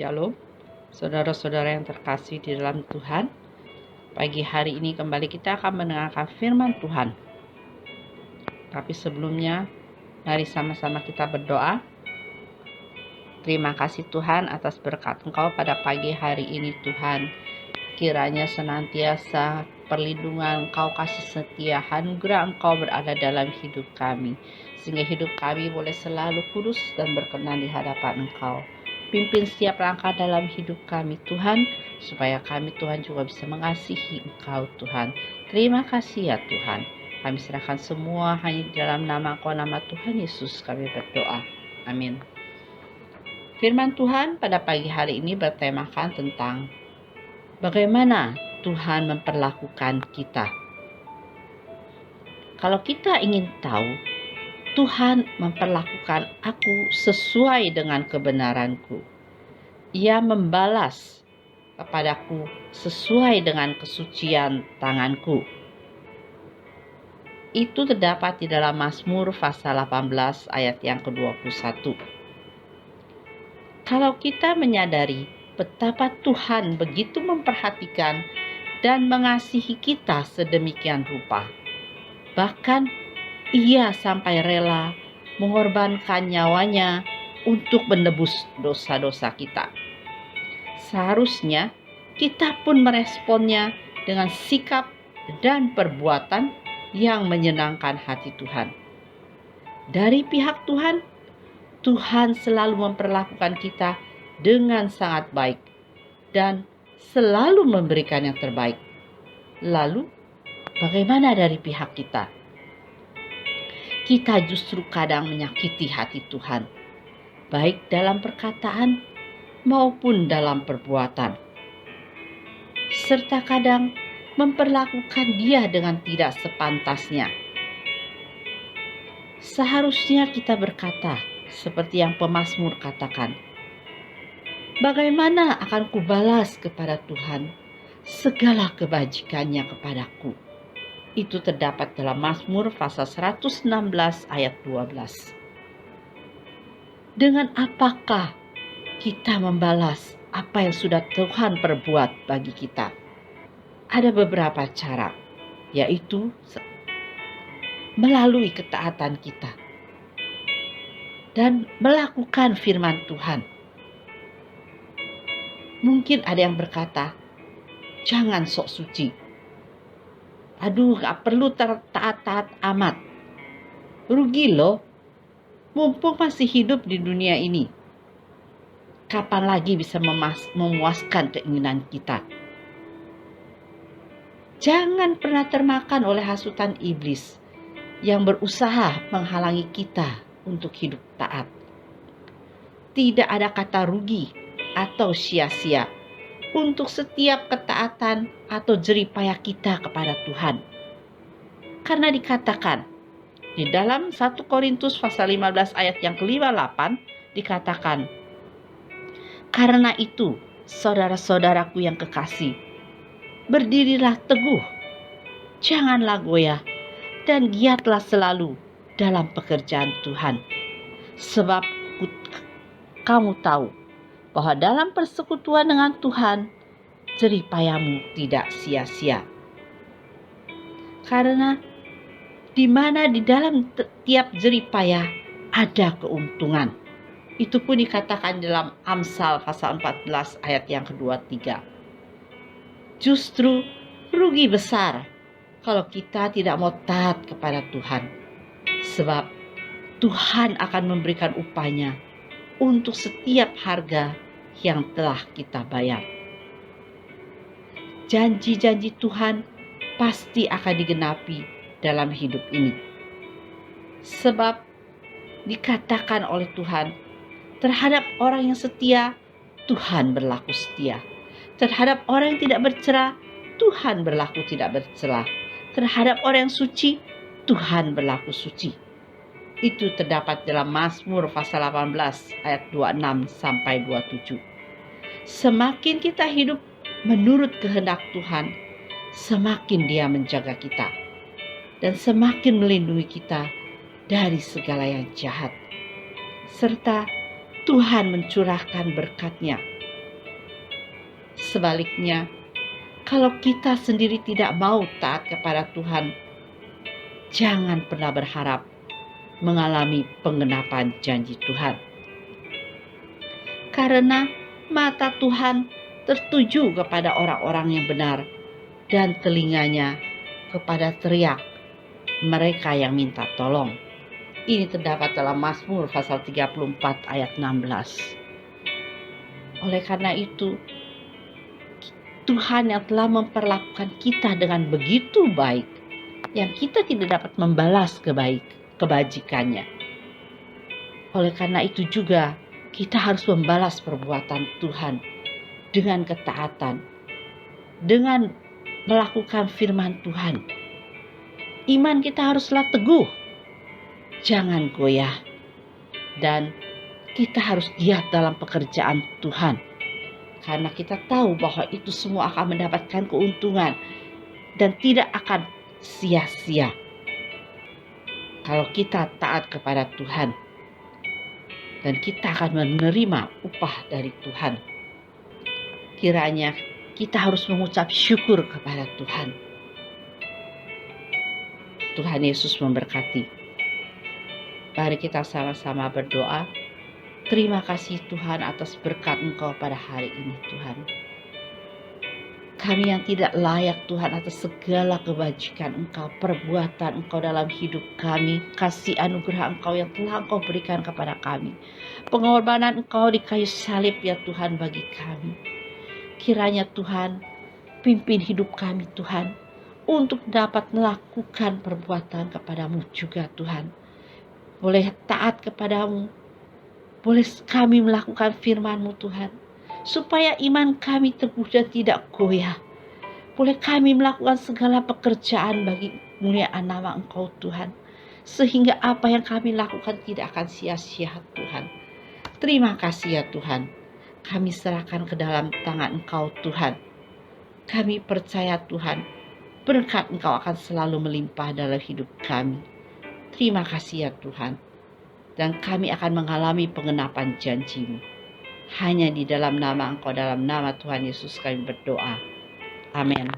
Shalom, saudara-saudara yang terkasih di dalam Tuhan. Pagi hari ini kembali kita akan mendengarkan firman Tuhan. Tapi sebelumnya, mari sama-sama kita berdoa. Terima kasih Tuhan atas berkat Engkau pada pagi hari ini Tuhan. Kiranya senantiasa perlindungan Engkau, kasih setia, anugerah Engkau berada dalam hidup kami. Sehingga hidup kami boleh selalu kudus dan berkenan di hadapan Engkau. Pimpin setiap langkah dalam hidup kami Tuhan, supaya kami Tuhan juga bisa mengasihi Engkau Tuhan. Terima kasih ya Tuhan. Kami serahkan semua hanya di dalam nama Engkau, nama Tuhan Yesus kami berdoa. Amin. Firman Tuhan pada pagi hari ini bertemakan tentang bagaimana Tuhan memperlakukan kita. Kalau kita ingin tahu, Tuhan memperlakukan aku sesuai dengan kebenaranku. Ia membalas kepadaku sesuai dengan kesucian tanganku. Itu terdapat di dalam Mazmur pasal 18 ayat yang ke-21. Kalau kita menyadari betapa Tuhan begitu memperhatikan dan mengasihi kita sedemikian rupa, bahkan Ia sampai rela mengorbankan nyawanya untuk menebus dosa-dosa kita. Seharusnya kita pun meresponnya dengan sikap dan perbuatan yang menyenangkan hati Tuhan. Dari pihak Tuhan, Tuhan selalu memperlakukan kita dengan sangat baik dan selalu memberikan yang terbaik. Lalu, bagaimana dari pihak kita? Kita justru kadang menyakiti hati Tuhan, baik dalam perkataan maupun dalam perbuatan, serta kadang memperlakukan Dia dengan tidak sepantasnya. Seharusnya kita berkata seperti yang pemazmur katakan, bagaimana akan kubalas kepada Tuhan segala kebajikannya kepadaku? Itu terdapat dalam Mazmur pasal 116 ayat 12. Dengan apakah kita membalas apa yang sudah Tuhan perbuat bagi kita? Ada beberapa cara, yaitu melalui ketaatan kita dan melakukan firman Tuhan. Mungkin ada yang berkata, jangan sok suci. Aduh, gak perlu taat-taat amat. Rugi loh, mumpung masih hidup di dunia ini. Kapan lagi bisa memuaskan keinginan kita? Jangan pernah termakan oleh hasutan iblis yang berusaha menghalangi kita untuk hidup taat. Tidak ada kata rugi atau sia-sia untuk setiap ketaatan atau jeripayah kita kepada Tuhan. Karena dikatakan di dalam 1 Korintus pasal 15 ayat yang ke-58 dikatakan, karena itu saudara-saudaraku yang kekasih, berdirilah teguh, janganlah goyah, dan giatlah selalu dalam pekerjaan Tuhan. Sebab kamu tahu bahwa dalam persekutuan dengan Tuhan, jeripayahmu tidak sia-sia. Karena di mana di dalam tiap jeripayah ada keuntungan. Itu pun dikatakan dalam Amsal pasal 14 ayat yang ke-23. Justru rugi besar kalau kita tidak mau taat kepada Tuhan. Sebab Tuhan akan memberikan upahnya untuk setiap harga yang telah kita bayar. Janji-janji Tuhan pasti akan digenapi dalam hidup ini. Sebab dikatakan oleh Tuhan, terhadap orang yang setia, Tuhan berlaku setia. Terhadap orang yang tidak bercela, Tuhan berlaku tidak bercela. Terhadap orang yang suci, Tuhan berlaku suci. Itu terdapat dalam Mazmur pasal 18 ayat 26 sampai 27. Semakin kita hidup menurut kehendak Tuhan, semakin Dia menjaga kita dan semakin melindungi kita dari segala yang jahat. Serta Tuhan mencurahkan berkat-Nya Sebaliknya, kalau kita sendiri tidak mau taat kepada Tuhan, jangan pernah berharap mengalami penggenapan janji Tuhan. Karena mata Tuhan tertuju kepada orang-orang yang benar dan telinganya kepada teriak mereka yang minta tolong. Ini terdapat dalam Mazmur pasal 34 ayat 16. Oleh karena itu, Tuhan yang telah memperlakukan kita dengan begitu baik, yang kita tidak dapat membalas kebajikannya. Oleh karena itu juga, kita harus membalas perbuatan Tuhan dengan ketaatan, dengan melakukan firman Tuhan. Iman kita haruslah teguh, jangan goyah, dan kita harus giat dalam pekerjaan Tuhan. Karena kita tahu bahwa itu semua akan mendapatkan keuntungan dan tidak akan sia-sia kalau kita taat kepada Tuhan. Dan kita akan menerima upah dari Tuhan. Kiranya kita harus mengucap syukur kepada Tuhan. Tuhan Yesus memberkati. Mari kita sama-sama berdoa. Terima kasih Tuhan atas berkat Engkau pada hari ini Tuhan. Kami yang tidak layak Tuhan atas segala kebajikan Engkau, perbuatan Engkau dalam hidup kami, kasih anugerah Engkau yang telah Engkau berikan kepada kami. Pengorbanan Engkau di kayu salib ya Tuhan bagi kami. Kiranya Tuhan pimpin hidup kami Tuhan untuk dapat melakukan perbuatan kepadamu juga Tuhan. Boleh taat kepadamu. Boleh kami melakukan firman-Mu Tuhan, supaya iman kami teguh dan tidak goyah. Boleh kami melakukan segala pekerjaan bagi kemuliaan nama Engkau Tuhan, sehingga apa yang kami lakukan tidak akan sia-sia Tuhan. Terima kasih ya Tuhan, kami serahkan ke dalam tangan Engkau Tuhan. Kami percaya Tuhan, berkat Engkau akan selalu melimpah dalam hidup kami. Terima kasih ya Tuhan. Dan kami akan mengalami pengenapan janji-Mu. Hanya di dalam nama Engkau, dalam nama Tuhan Yesus kami berdoa. Amin.